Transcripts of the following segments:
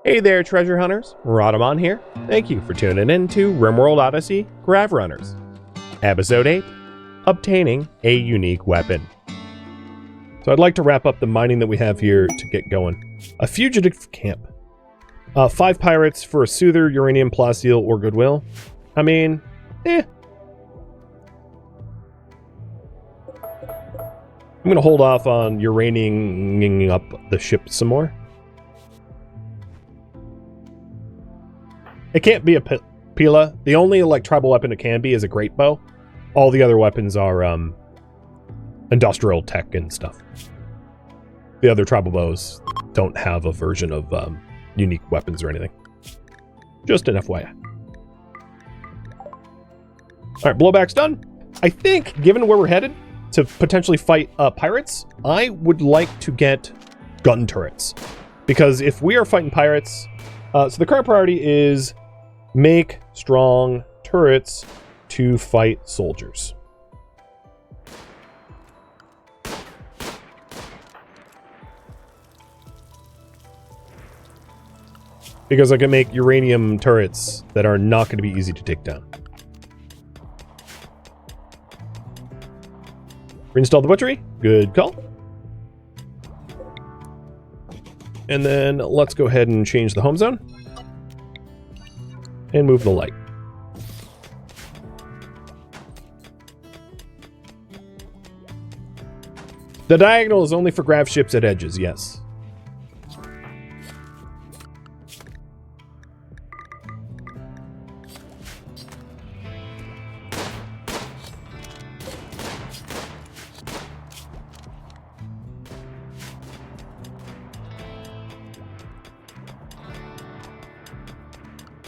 Hey there, treasure hunters. Rhadamant here. Thank you for tuning in to RimWorld Odyssey Grav Runners. Episode 8, Obtaining a Unique Weapon. So I'd like to wrap up the mining that we have here to get going. A fugitive camp. 5 pirates for a soother, uranium, plasteel, or goodwill. I mean, I'm going to hold off on uraniuming up the ship some more. It can't be a Pila. The only tribal weapon it can be is a great bow. All the other weapons are industrial tech and stuff. The other tribal bows don't have a version of unique weapons or anything. Just an FYI. Alright, blowback's done. I think, given where we're headed to potentially fight pirates, I would like to get gun turrets. Because if we are fighting pirates... so the current priority is make strong turrets to fight soldiers. Because I can make uranium turrets that are not going to be easy to take down. Reinstall the butchery. Good call. And then let's go ahead and change the home zone. And move the light. The diagonal is only for grav ships at edges, yes.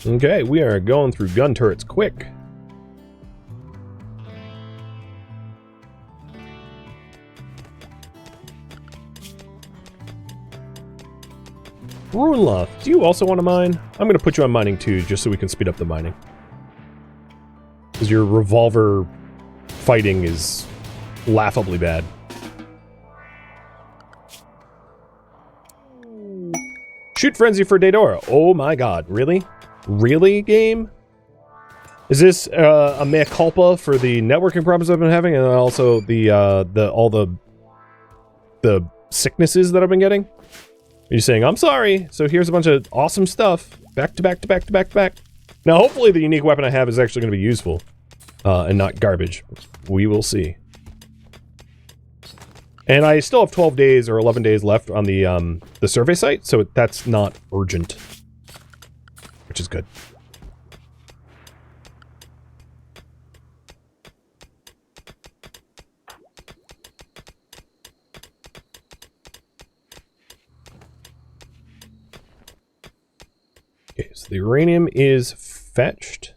Okay, we are going through gun turrets quick. Runloth, do you also want to mine? I'm going to put you on mining too, just so we can speed up the mining. Because your revolver fighting is laughably bad. Shoot Frenzy for Daedora. Oh my god, really? Really, game? Is this a mea culpa for the networking problems I've been having, and also all the sicknesses that I've been getting? Are you saying, I'm sorry, so here's a bunch of awesome stuff, back to back to back to back to back. Now, hopefully the unique weapon I have is actually going to be useful, and not garbage. We will see. And I still have 12 days or 11 days left on the survey site, so that's not urgent. Which is good. Okay, so the uranium is fetched.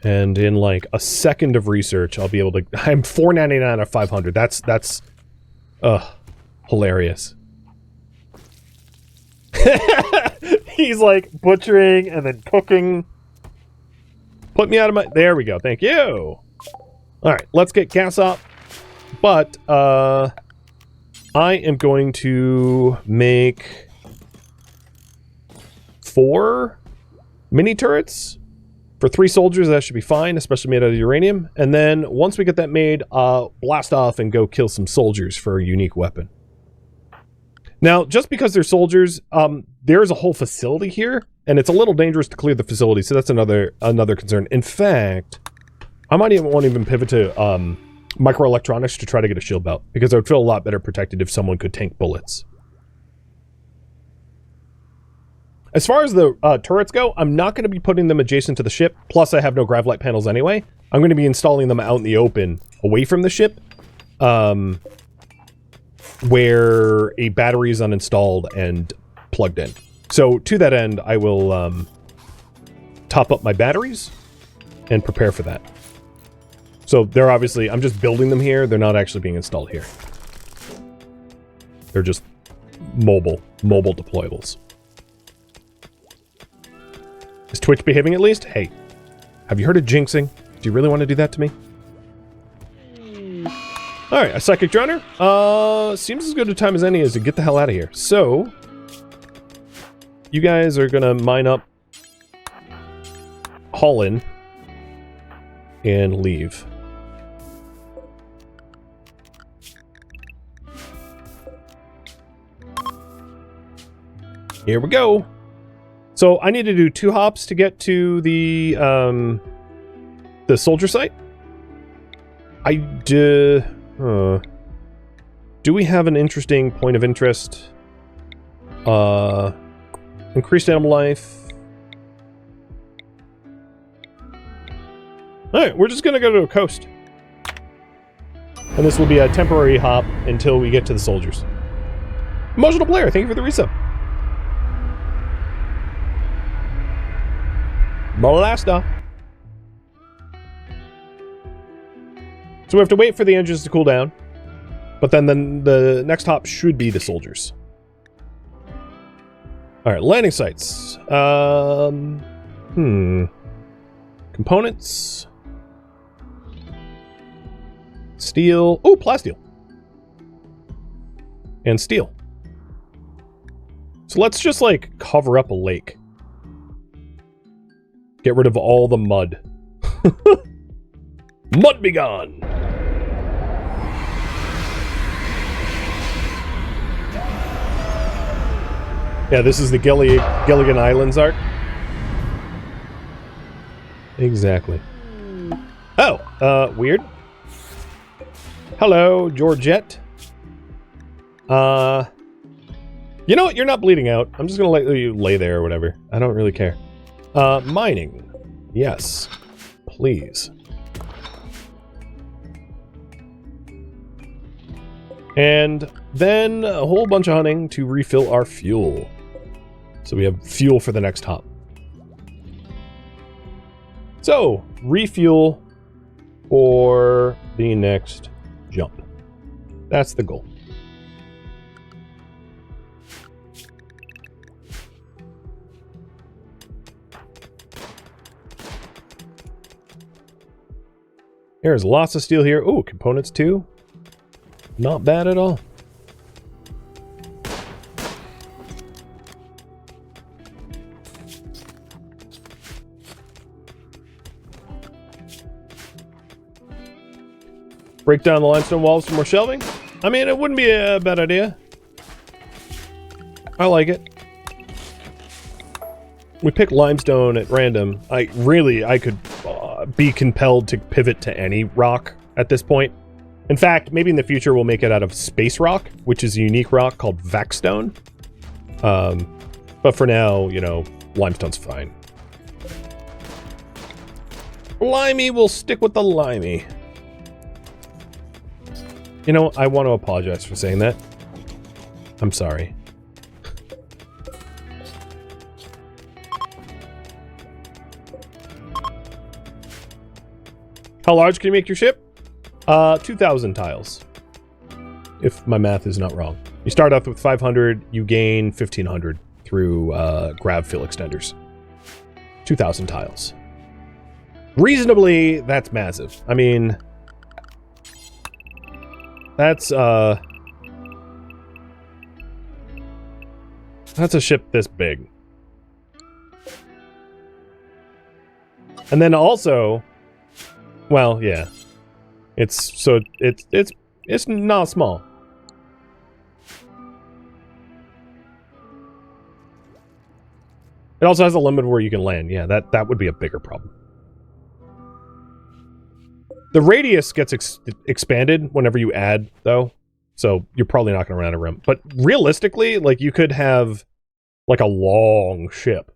And in like a second of research, I'll be able to... I'm 499 out of 500. That's hilarious. He's like butchering and then cooking. Put me out of my... There we go. Thank you. Alright, let's get gas up. But, I am going to make 4 mini turrets for 3 soldiers. That should be fine, especially made out of uranium. And then once we get that made, blast off and go kill some soldiers for a unique weapon. Now, just because they're soldiers, there's a whole facility here, and it's a little dangerous to clear the facility, so that's another concern. In fact, I might even want to pivot to microelectronics to try to get a shield belt, because I would feel a lot better protected if someone could tank bullets. As far as the turrets go, I'm not going to be putting them adjacent to the ship, plus I have no grav light panels anyway. I'm going to be installing them out in the open, away from the ship. Where a battery is uninstalled and plugged in. So to that end, I will top up my batteries and prepare for that. So they're obviously, I'm just building them here. They're not actually being installed here. They're just mobile deployables. Is Twitch behaving at least? Hey, have you heard of jinxing? Do you really want to do that to me? Alright, a psychic drowner. Seems as good a time as any as to get the hell out of here. So, you guys are gonna mine up, haul in, and leave. Here we go. So I need to do 2 hops to get to the soldier site. Do we have an interesting point of interest? Increased animal life. Alright, we're just gonna go to a coast. And this will be a temporary hop until we get to the soldiers. Emotional player, thank you for the resub. Molasta. So we have to wait for the engines to cool down. But then the next hop should be the soldiers. Alright, landing sites. Components. Steel. Oh, plasteel. And steel. So let's just, like, cover up a lake. Get rid of all the mud. Mud be gone! Yeah, this is the Gilligan Islands art. Exactly. Oh, weird. Hello, Georgette. You know what? You're not bleeding out. I'm just gonna let you lay there or whatever. I don't really care. Mining. Yes. Please. And then a whole bunch of hunting to refill our fuel. So we have fuel for the next hop. So, refuel for the next jump. That's the goal. There's lots of steel here. Oh, components too. Not bad at all. Break down the limestone walls for more shelving. I mean, it wouldn't be a bad idea. I like it. We picked limestone at random. I could be compelled to pivot to any rock at this point. In fact, maybe in the future we'll make it out of space rock, which is a unique rock called Vaxstone. But for now, you know, limestone's fine. Limey, we'll stick with the limey. You know, I want to apologize for saying that. I'm sorry. How large can you make your ship? 2,000 tiles. If my math is not wrong. You start off with 500, you gain 1,500 through Grav fill extenders. 2,000 tiles. Reasonably, that's massive. I mean, that's a ship this big. And then also, well, yeah. It's not small. It also has a limit where you can land. Yeah, that would be a bigger problem. The radius gets expanded whenever you add, though. So you're probably not going to run out of room. But realistically, like, you could have, like, a long ship.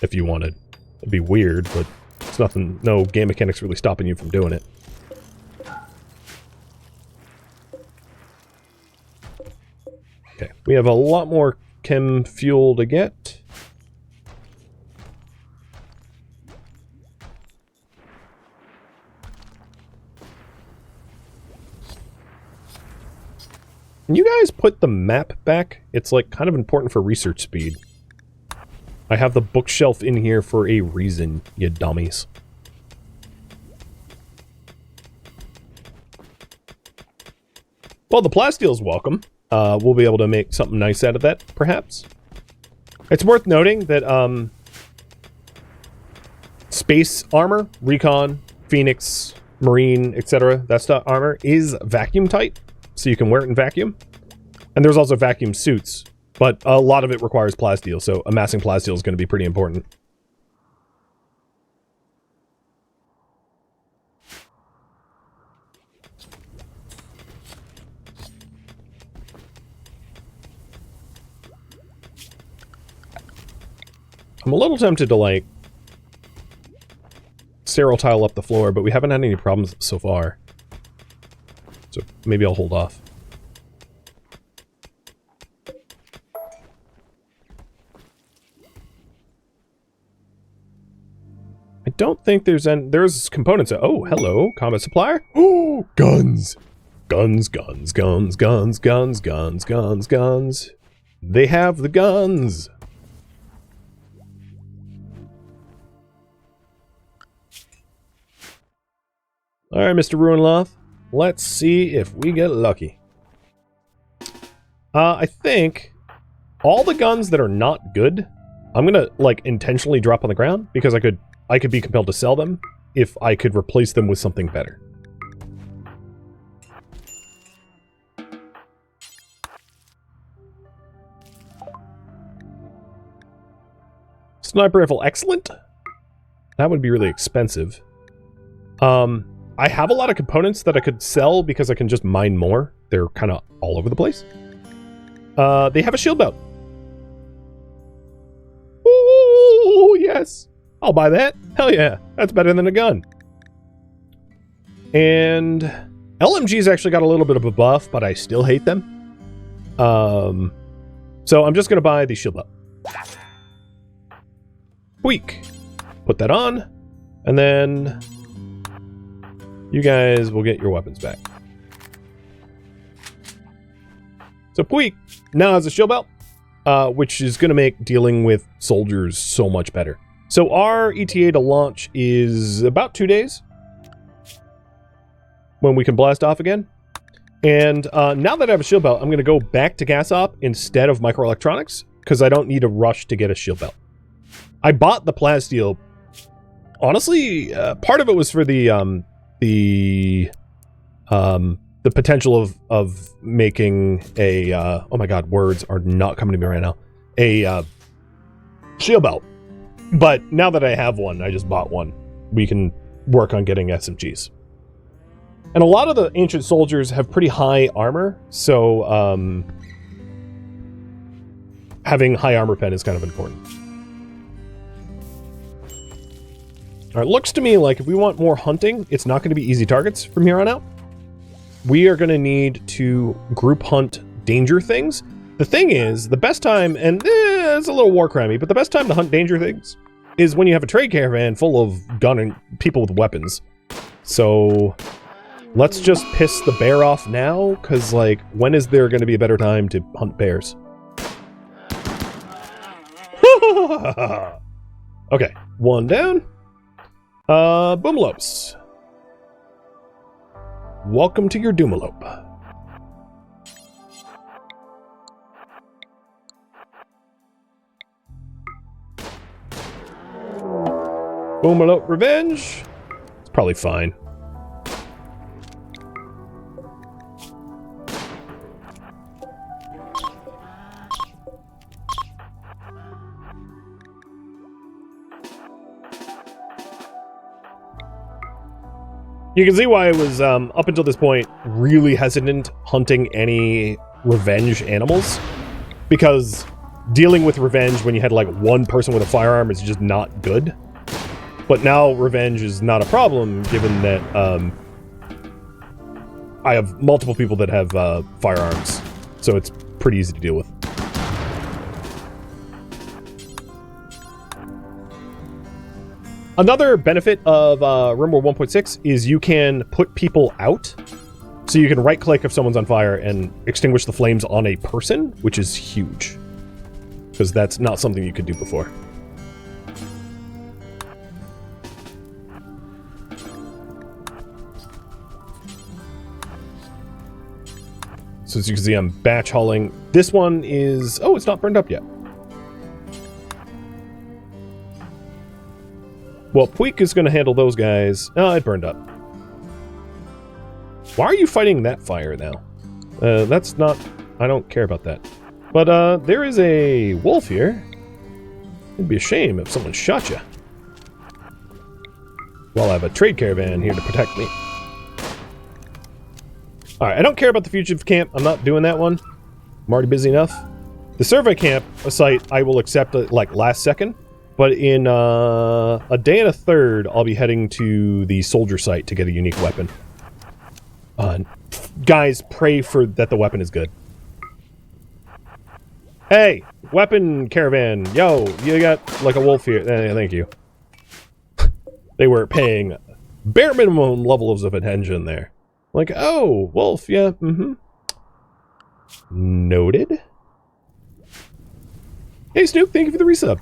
If you wanted. It'd be weird, but it's nothing, no game mechanics really stopping you from doing it. Okay, we have a lot more chem fuel to get. Can you guys put the map back? It's like kind of important for research speed. I have the bookshelf in here for a reason, you dummies. Well, the plastile's welcome. We'll be able to make something nice out of that, perhaps. It's worth noting that space armor, recon, Phoenix, Marine, etc., that stuff armor is vacuum tight, so you can wear it in vacuum. And there's also vacuum suits, but a lot of it requires plasteel, so amassing plasteel is going to be pretty important. I'm a little tempted to, like, sterile tile up the floor, but we haven't had any problems so far. So maybe I'll hold off. I don't think there's components. Oh, hello, combat supplier. Oh, guns. Guns, guns, guns, guns, guns, guns, guns, guns. They have the guns. All right, Mr. Ruinloth. Let's see if we get lucky. I think all the guns that are not good, I'm gonna like intentionally drop on the ground because I could be compelled to sell them if I could replace them with something better. Sniper rifle, excellent. That would be really expensive. I have a lot of components that I could sell because I can just mine more. They're kind of all over the place. They have a shield belt. Ooh, yes. I'll buy that. Hell yeah. That's better than a gun. And LMG's actually got a little bit of a buff, but I still hate them. So I'm just going to buy the shield belt. Weak. Put that on. And then you guys will get your weapons back. So Puig now has a shield belt, which is going to make dealing with soldiers so much better. So our ETA to launch is about 2 days when we can blast off again. And now that I have a shield belt, I'm going to go back to gas op instead of microelectronics because I don't need to rush to get a shield belt. I bought the plasteel. Honestly, part of it was for the potential of making a oh my god, words are not coming to me right now, a shield belt. But now that I have one, I just bought one, we can work on getting SMGs. And a lot of the ancient soldiers have pretty high armor, so having high armor pen is kind of important. All right, looks to me like if we want more hunting, it's not going to be easy targets from here on out. We are going to need to group hunt danger things. The thing is, the best time, and it's a little war crimey, but the best time to hunt danger things is when you have a trade caravan full of gunning people with weapons. So let's just piss the bear off now, because, like, when is there going to be a better time to hunt bears? Okay, one down. Boomalopes. Welcome to your Doomalope. Boomalope Revenge. It's probably fine. You can see why I was, up until this point, really hesitant hunting any revenge animals. Because dealing with revenge when you had, like, one person with a firearm is just not good. But now revenge is not a problem, given that, I have multiple people that have, firearms. So it's pretty easy to deal with. Another benefit of RimWorld 1.6 is you can put people out. So you can right-click if someone's on fire and extinguish the flames on a person, which is huge. Because that's not something you could do before. So as you can see, I'm batch hauling. This one is... oh, it's not burned up yet. Well, Puig is going to handle those guys. Oh, it burned up. Why are you fighting that fire now? That's not... I don't care about that. But, there is a wolf here. It'd be a shame if someone shot you. Well, I have a trade caravan here to protect me. Alright, I don't care about the fugitive camp. I'm not doing that one. I'm already busy enough. The survey camp, a site, I will accept like last second. But in a day and a third, I'll be heading to the soldier site to get a unique weapon. Guys, pray for that the weapon is good. Hey, weapon caravan. Yo, you got like a wolf here. Thank you. They were paying bare minimum levels of attention there. Like, oh, wolf, yeah, Noted. Hey, Snoop, thank you for the resub.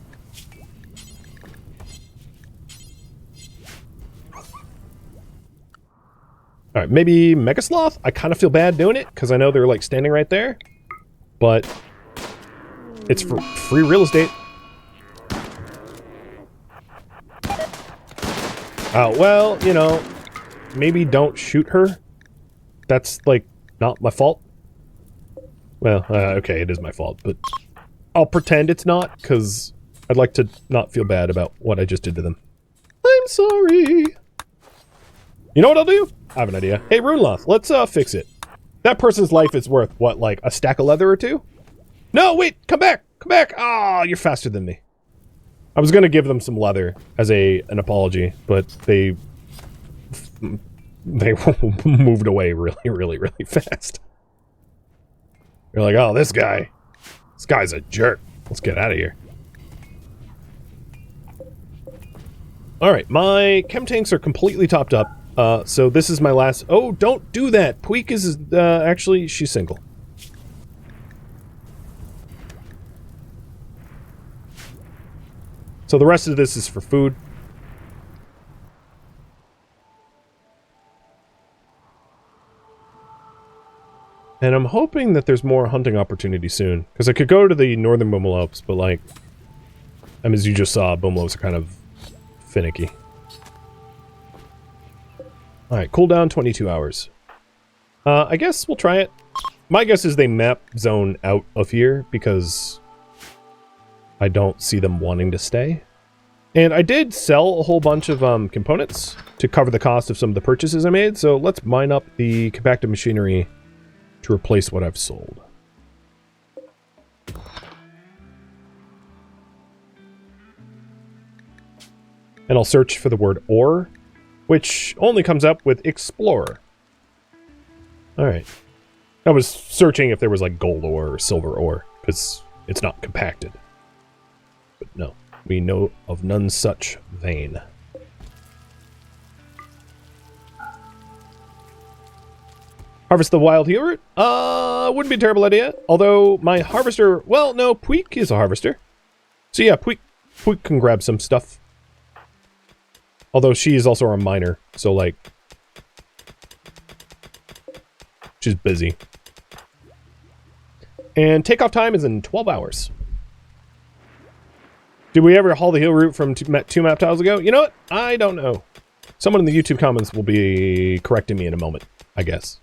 Alright, maybe Mega Sloth? I kind of feel bad doing it, because I know they're, like, standing right there. But it's for free real estate. Oh, well, you know, maybe don't shoot her. That's, like, not my fault. Well, okay, it is my fault, but I'll pretend it's not, because I'd like to not feel bad about what I just did to them. I'm sorry. You know what I'll do? I have an idea. Hey, Runeloth, let's fix it. That person's life is worth, what, like a stack of leather or two? No, wait, come back! Come back! Ah, you're faster than me. I was gonna give them some leather as an apology, but they moved away really fast. You're like, oh, this guy's a jerk. Let's get out of here. Alright, my chem tanks are completely topped up. So this is my last... Oh, don't do that! Puig is, actually, she's single. So the rest of this is for food. And I'm hoping that there's more hunting opportunity soon. Because I could go to the northern Boomalopes, but like... I mean, as you just saw, Boomalopes are kind of finicky. Alright, cooldown 22 hours. I guess we'll try it. My guess is they map zone out of here, because I don't see them wanting to stay. And I did sell a whole bunch of components to cover the cost of some of the purchases I made, so let's mine up the compacted machinery to replace what I've sold. And I'll search for the word ore, which only comes up with explorer. Alright. I was searching if there was like gold ore or silver ore, because it's not compacted. But no, we know of none such vein. Harvest the wild heal root? Wouldn't be a terrible idea. Although my harvester, well, no, Puig is a harvester. So yeah, Puig can grab some stuff. Although she is also a miner, so like, she's busy. And takeoff time is in 12 hours. Did we ever haul the heal route from two map tiles ago? You know what? I don't know. Someone in the YouTube comments will be correcting me in a moment, I guess.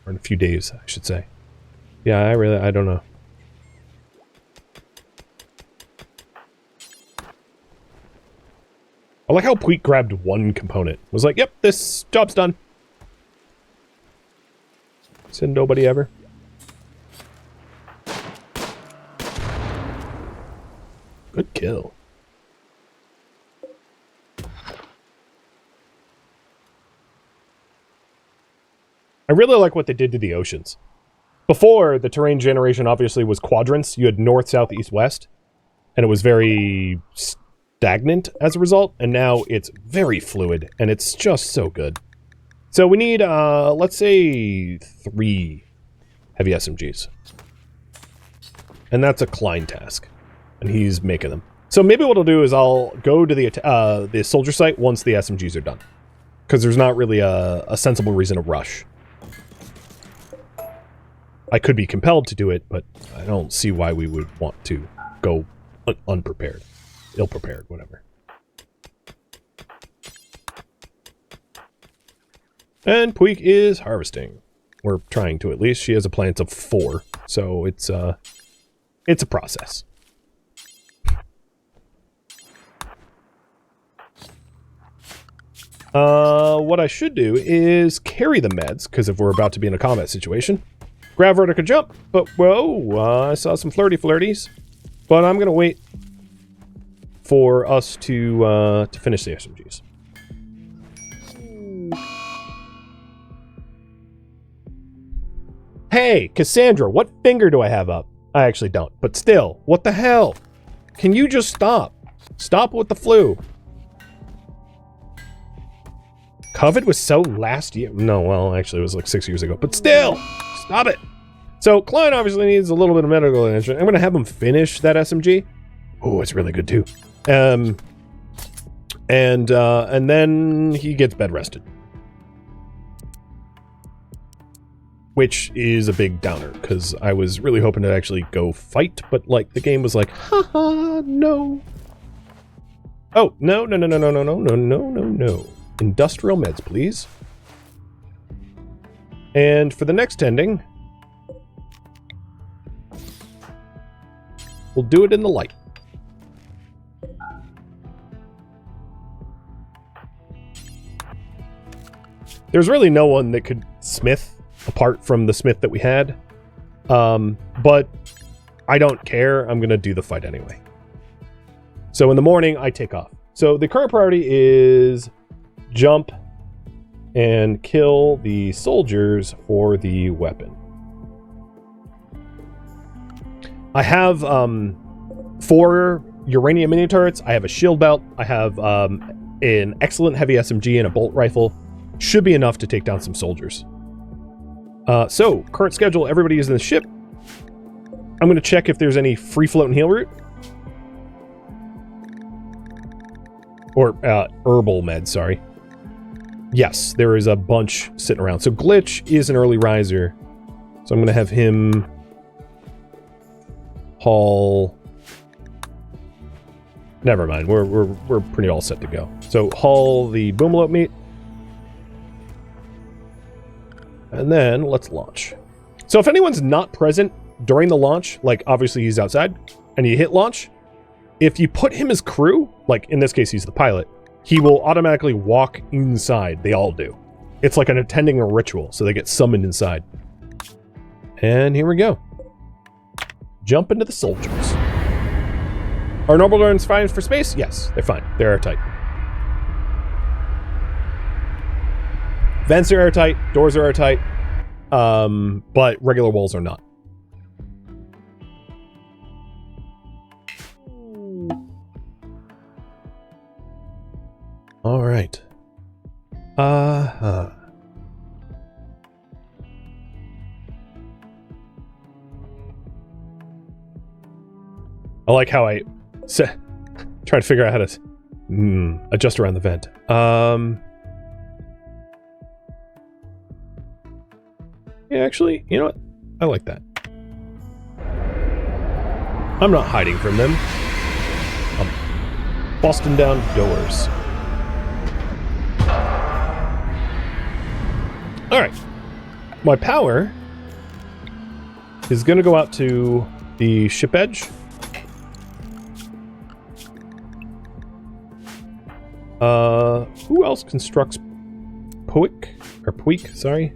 Or in a few days, I should say. Yeah, I don't know. I like how Puig grabbed one component. Was like, yep, this job's done. Said nobody ever. Good kill. I really like what they did to the oceans. Before, the terrain generation obviously was quadrants. You had north, south, east, west. And it was very stagnant as a result. And now it's very fluid. And it's just so good. So we need, let's say, 3 heavy SMGs. And that's a Klein task. And he's making them. So maybe what I'll do is I'll go to the soldier site once the SMGs are done. Because there's not really a sensible reason to rush. I could be compelled to do it, but I don't see why we would want to go unprepared. Ill-prepared, whatever. And Puig is harvesting. We're trying to, at least. She has a plant of 4, so it's a process. What I should do is carry the meds, because if we're about to be in a combat situation. Grav Runner could jump, but whoa, I saw some flirties. But I'm gonna wait for us to finish the SMGs. Hey, Cassandra, what finger do I have up? I actually don't, but still, what the hell? Can you just stop? Stop with the flu. COVID was so last year. No, well, actually, it was like 6 years ago, but still, stop it. So, Klein obviously needs a little bit of medical attention. I'm going to have him finish that SMG. Oh, it's really good, too. And then he gets bed rested. Which is a big downer, because I was really hoping to actually go fight, but, like, the game was like, haha, no. Oh, no. Industrial meds, please. And for the next tending, we'll do it in the light. There's really no one that could smith apart from the smith that we had. But I don't care. I'm going to do the fight anyway. So in the morning, I take off. So the current priority is jump and kill the soldiers for the weapon. I have 4 uranium mini turrets. I have a shield belt. I have an excellent heavy SMG and a bolt rifle. Should be enough to take down some soldiers. So, current schedule, everybody is in the ship. I'm going to check if there's any free floating heal route. Or herbal meds, sorry. Yes, there is a bunch sitting around. So Glitch is an early riser. So I'm going to have him haul... Never mind, we're pretty all set to go. So haul the boomalope meat. And then let's launch. So if anyone's not present during the launch, like obviously he's outside, and you hit launch, if you put him as crew, like in this case he's the pilot, he will automatically walk inside. They all do. It's like attending a ritual, so they get summoned inside. And here we go. Jump into the soldiers. Are normal drones fine for space? Yes, they're fine. They're airtight. Vents are airtight, doors are airtight, but regular walls are not. All right. I like how I try to figure out how to adjust around the vent. Yeah, actually, you know what? I like that. I'm not hiding from them. I'm busting down doors. Alright. My power is going to go out to the ship edge. Who else constructs Puig, sorry.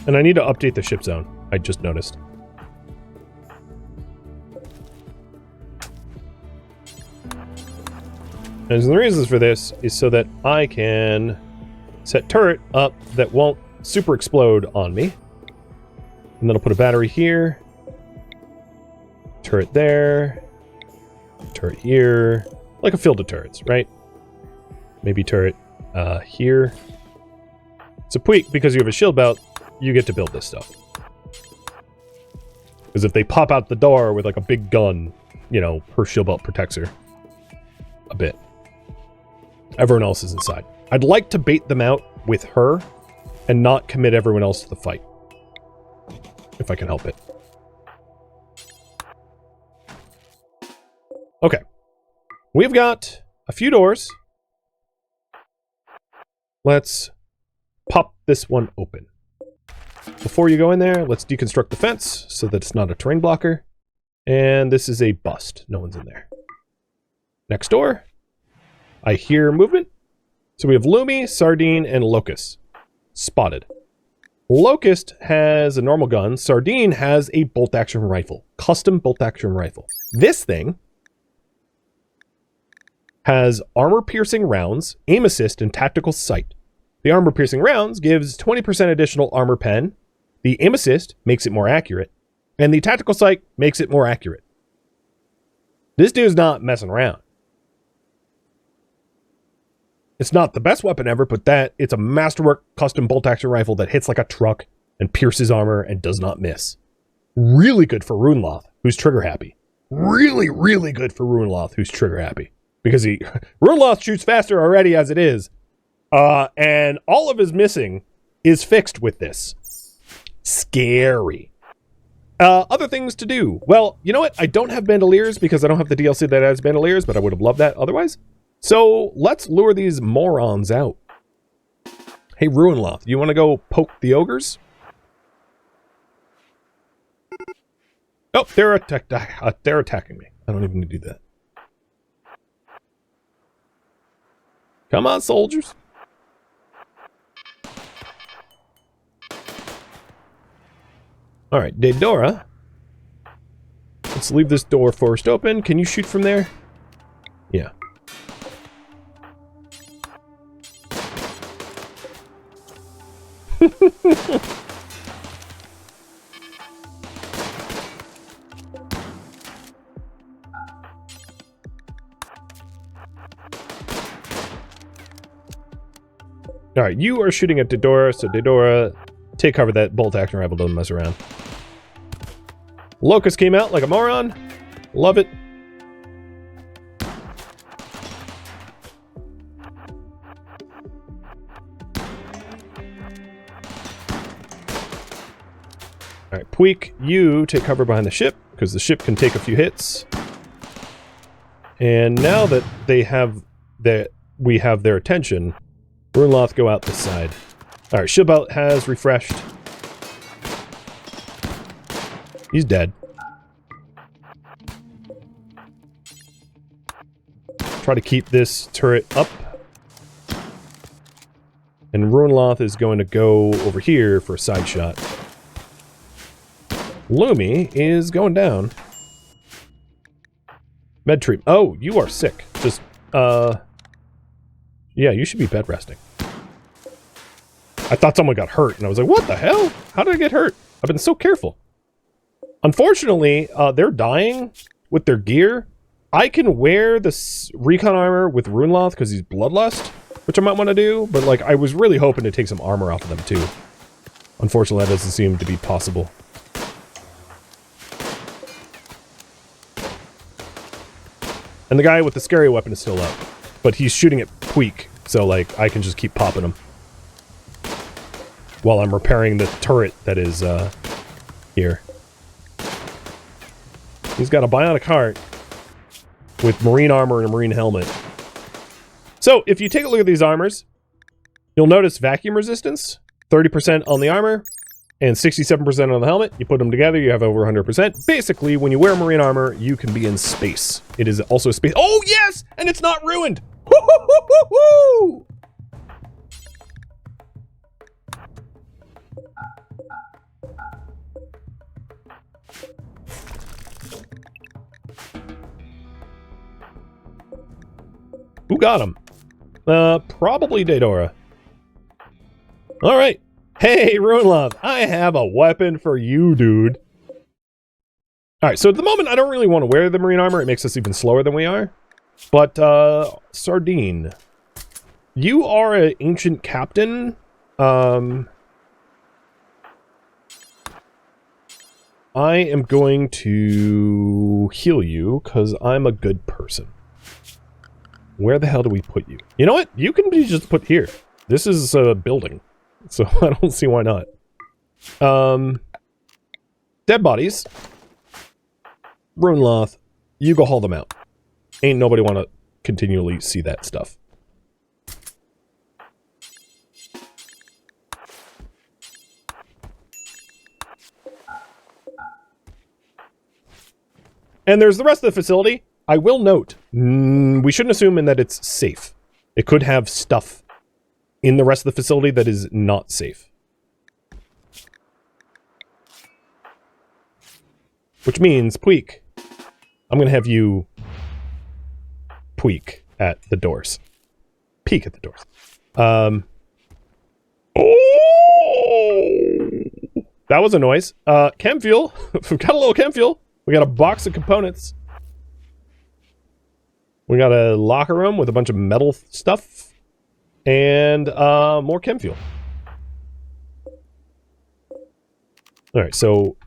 And I need to update the ship zone, I just noticed. And the reasons for this is so that I can set turret up that won't super explode on me. And then I'll put a battery here. Turret there. Turret here. Like a field of turrets, right? Maybe turret here. So Puig, because you have a shield belt, you get to build this stuff. Because if they pop out the door with like a big gun, you know, her shield belt protects her a bit. Everyone else is inside. I'd like to bait them out with her and not commit everyone else to the fight. If I can help it. Okay. We've got a few doors. Let's pop this one open. Before you go in there, let's deconstruct the fence so that it's not a terrain blocker. And this is a bust. No one's in there. Next door. I hear movement. So we have Lumi, Sardine, and Locust. Spotted. Locust has a normal gun. Sardine has a bolt-action rifle. Custom bolt-action rifle. This thing has armor-piercing rounds, aim assist, and tactical sight. The armor-piercing rounds gives 20% additional armor pen. The aim assist makes it more accurate. And the tactical sight makes it more accurate. This dude's not messing around. It's not the best weapon ever, but it's a masterwork custom bolt-action rifle that hits like a truck and pierces armor and does not miss. Really good for Runeloth, who's trigger happy. Really, really good for Runeloth, who's trigger happy. Because Runeloth shoots faster already as it is. And all of his missing is fixed with this. Scary. Other things to do. Well, you know what? I don't have bandoliers because I don't have the DLC that has bandoliers, but I would have loved that otherwise. So let's lure these morons out. Hey, Runeloth, you want to go poke the ogres? Oh, they're attacking me. I don't even need to do that. Come on, soldiers. All right, Daedora. Let's leave this door forced open. Can you shoot from there? Yeah. All right, you are shooting at Daedora, so Daedora, take cover. That bolt action rifle doesn't mess around. Locust came out like a moron. Love it. All right, Puig, you take cover behind the ship because the ship can take a few hits. And now that we have their attention, Runeloth, go out this side. All right, Shipbout has refreshed. He's dead. Try to keep this turret up. And Runeloth is going to go over here for a side shot. Lumi is going down. Med treatment. Oh, you are sick. Just, yeah, you should be bed resting. I thought someone got hurt, and I was like, what the hell? How did I get hurt? I've been so careful. Unfortunately, they're dying with their gear. I can wear this recon armor with Runeloth because he's Bloodlust, which I might want to do, but like I was really hoping to take some armor off of them too. Unfortunately, that doesn't seem to be possible. And the guy with the scary weapon is still up, but he's shooting at Puig, so like I can just keep popping him while I'm repairing the turret that is here. He's got a bionic heart with marine armor and a marine helmet. So if you take a look at these armors, you'll notice vacuum resistance, 30% on the armor, and 67% on the helmet. You put them together, you have over 100%. Basically, when you wear marine armor, you can be in space. It is also space. Oh, yes! And it's not ruined! Woo-hoo-hoo-hoo-hoo! Who got him? Probably Daedora. Alright. Hey, Runeloth, I have a weapon for you, dude. Alright, so at the moment, I don't really want to wear the marine armor. It makes us even slower than we are. But, Sardine. You are an ancient captain. I am going to heal you, because I'm a good person. Where the hell do we put you? You know what? You can be just put here. This is a building. So I don't see why not. Dead bodies. Runeloth, you go haul them out. Ain't nobody want to continually see that stuff. And there's the rest of the facility. I will note, we shouldn't assume in that it's safe. It could have stuff in the rest of the facility that is not safe. Which means, Puik, I'm going to have you Puik at the doors. Peek at the doors. Oh! That was a noise. Chem fuel. We've got a little chem fuel. We got a box of components. We got a locker room with a bunch of metal stuff. And more chem fuel. Alright, so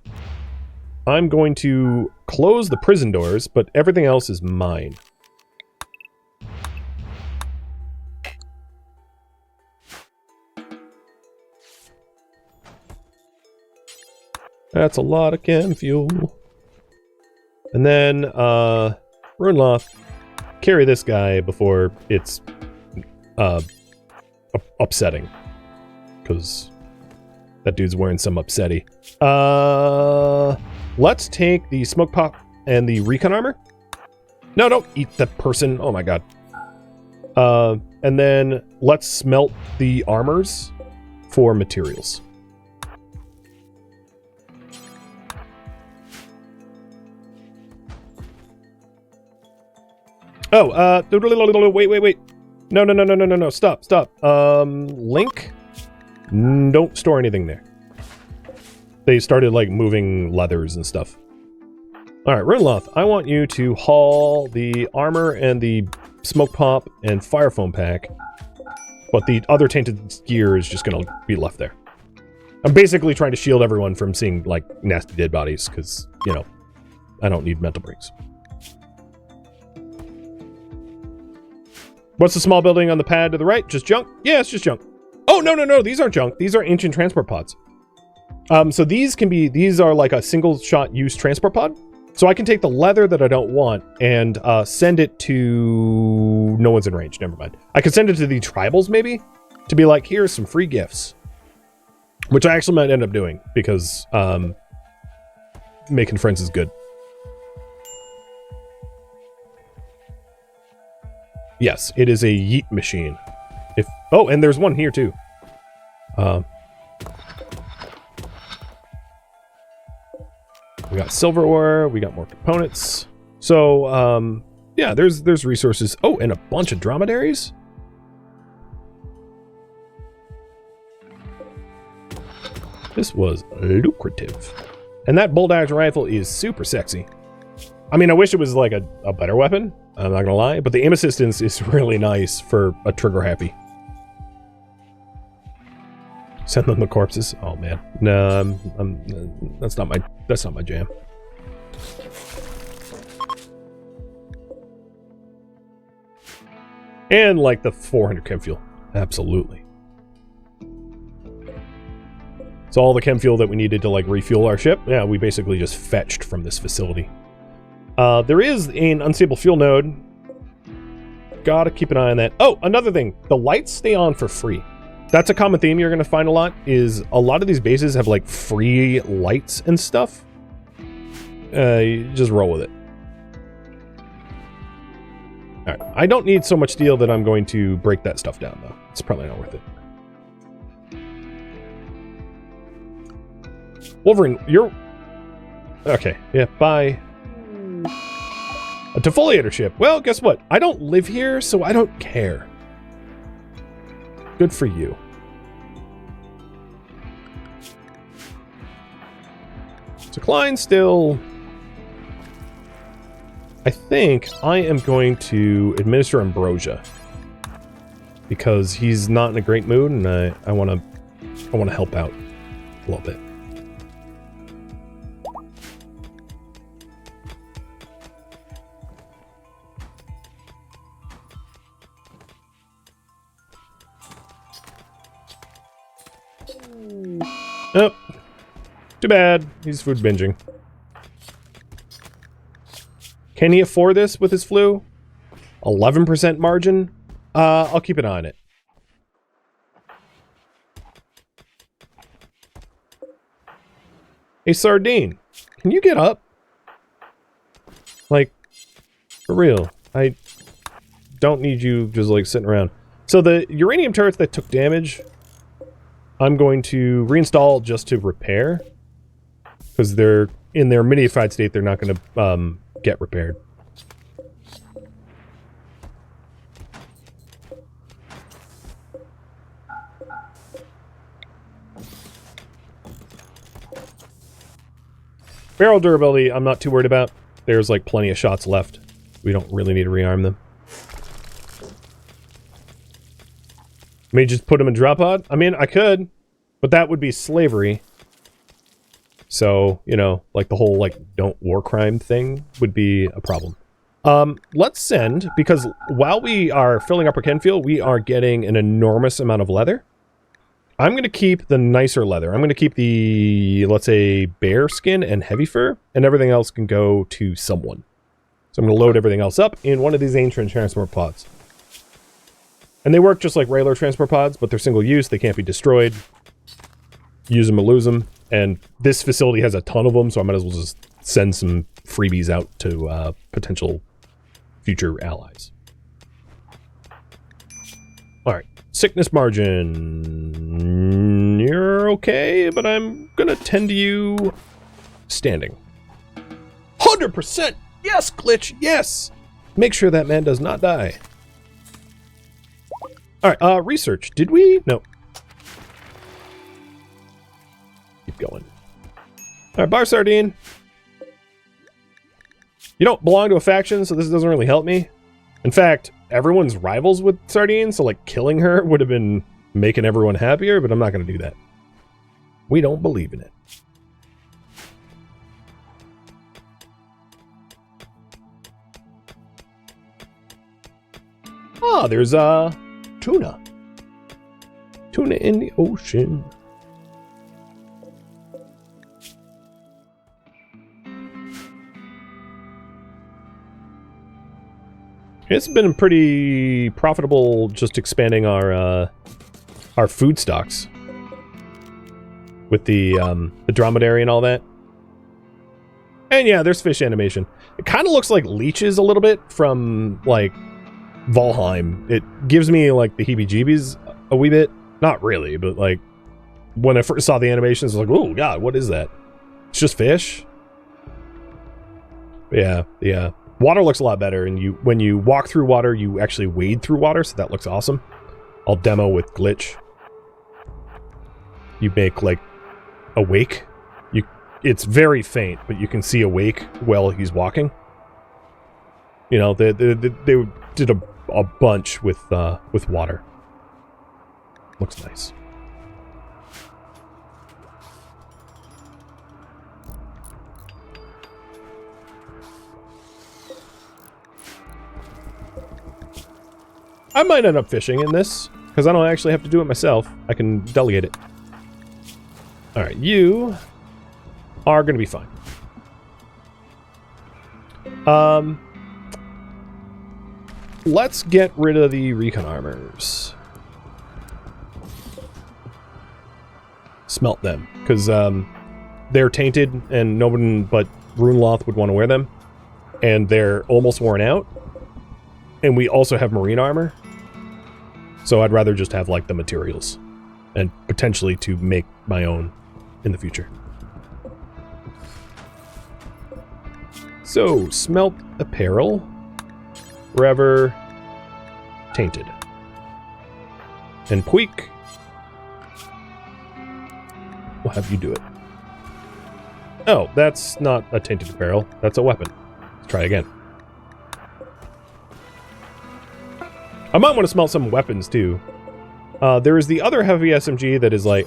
I'm going to close the prison doors, but everything else is mine. That's a lot of chem fuel. And then, Runloth, carry this guy before it's, upsetting. Because that dude's wearing some upsetty. Let's take the smoke pop and the recon armor. No, don't eat the person. Oh my god. And then let's smelt the armors for materials. Oh, wait. No, stop. Link? Don't store anything there. They started, like, moving leathers and stuff. Alright, Runloth, I want you to haul the armor and the smoke pop and fire foam pack, but the other tainted gear is just gonna be left there. I'm basically trying to shield everyone from seeing, like, nasty dead bodies, because, you know, I don't need mental breaks. What's the small building on the pad to the right? Just junk? Yeah, it's just junk. Oh, no, these aren't junk. These are ancient transport pods. So these are like a single shot use transport pod. So I can take the leather that I don't want and send it to... No one's in range, never mind. I could send it to the tribals, maybe? To be like, here's some free gifts. Which I actually might end up doing, because making friends is good. Yes, it is a yeet machine. Oh, and there's one here too. We got silver ore, we got more components. So, yeah, there's resources. Oh, and a bunch of dromedaries? This was lucrative. And that bolt action rifle is super sexy. I mean, I wish it was like a better weapon. I'm not gonna lie, but the aim assistance is really nice for a trigger happy. Send them the corpses. Oh man, no, that's not my jam. And like the 400 chem fuel, absolutely. So all the chem fuel that we needed to like refuel our ship, yeah, we basically just fetched from this facility. There is an unstable fuel node. Gotta keep an eye on that. Oh, another thing. The lights stay on for free. That's a common theme you're going to find a lot, is a lot of these bases have, like, free lights and stuff. You just roll with it. Alright. I don't need so much steel that I'm going to break that stuff down, though. It's probably not worth it. Wolverine, you're... Okay. Yeah, bye. A defoliator ship. Well, guess what? I don't live here, so I don't care. Good for you. So Klein's still... I think I am going to administer ambrosia. Because he's not in a great mood, and I want to help out a little bit. Oh, too bad. He's food binging. Can he afford this with his flu? 11% margin. I'll keep an eye on it. Hey, Sardine, can you get up? Like, for real. I don't need you just, like, sitting around. So the uranium turrets that took damage, I'm going to reinstall just to repair. Because they're, in their minified state, they're not going to get repaired. Barrel durability, I'm not too worried about. There's like plenty of shots left. We don't really need to rearm them. May just put them in drop pod? I mean, I could, but that would be slavery. So, you know, like the whole like don't war crime thing would be a problem. Let's send, because while we are filling up our Kenfield, we are getting an enormous amount of leather. I'm going to keep the nicer leather. I'm going to keep the, let's say, bear skin and heavy fur, and everything else can go to someone. So I'm going to load everything else up in one of these ancient transport pods. And they work just like regular transport pods, but they're single use. They can't be destroyed. Use them or lose them. And this facility has a ton of them, so I might as well just send some freebies out to potential future allies. All right. Sickness margin. You're okay, but I'm gonna tend to you standing. 100%! Yes, Glitch, yes! Make sure that man does not die. Alright, research. Did we? No. Keep going. Alright, Bar Sardine. You don't belong to a faction, so this doesn't really help me. In fact, everyone's rivals with Sardine, so like killing her would have been making everyone happier, but I'm not going to do that. We don't believe in it. Ah, there's tuna. Tuna in the ocean. It's been pretty profitable just expanding our food stocks with the dromedary and all that. And yeah, there's fish animation. It kind of looks like leeches a little bit from like Valheim. It gives me like the heebie-jeebies a wee bit. Not really, but like when I first saw the animations, I was like, oh god, what is that? It's just fish. Yeah, yeah. Water looks a lot better, and when you walk through water, you actually wade through water, so that looks awesome. I'll demo with Glitch. You make, like, a wake. It's very faint, but you can see a wake while he's walking. You know, they did a bunch with water. Looks nice. I might end up fishing in this, because I don't actually have to do it myself. I can delegate it. Alright, you are going to be fine. Let's get rid of the recon armors. Smelt them, because they're tainted, and no one but Runeloth would want to wear them. And they're almost worn out. And we also have marine armor. So I'd rather just have, like, the materials. And potentially to make my own in the future. So, smelt apparel. Forever tainted. And Puik, we'll have you do it. Oh, that's not a tainted apparel. That's a weapon. Let's try again. I might want to smelt some weapons, too. There is the other heavy SMG that is, like,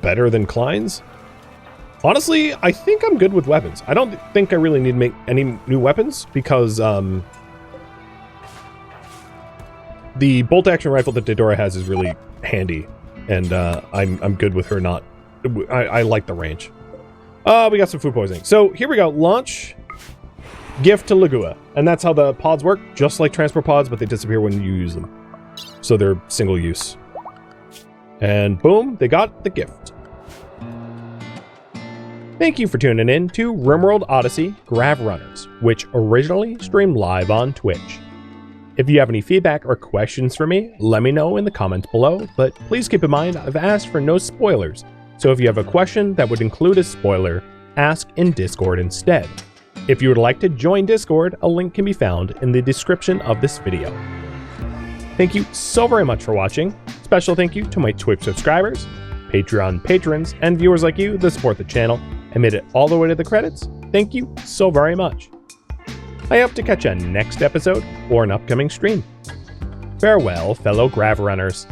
better than Klein's. Honestly, I think I'm good with weapons. I don't think I really need to make any new weapons, because, the bolt-action rifle that Daedora has is really handy, and, I'm good with her not... I like the range. We got some food poisoning. So, here we go. Launch. gift to Lagua. And that's how the pods work, just like transport pods, but they disappear when you use them. So they're single use. And boom, they got the gift. Thank you for tuning in to RimWorld Odyssey Grav Runners, which originally streamed live on Twitch. If you have any feedback or questions for me, let me know in the comments below, but please keep in mind I've asked for no spoilers, so if you have a question that would include a spoiler, ask in Discord instead. If you would like to join Discord, a link can be found in the description of this video. Thank you so very much for watching. Special thank you to my Twitch subscribers, Patreon patrons, and viewers like you that support the channel and made it all the way to the credits. Thank you so very much. I hope to catch you next episode or an upcoming stream. Farewell, fellow Grav Runners.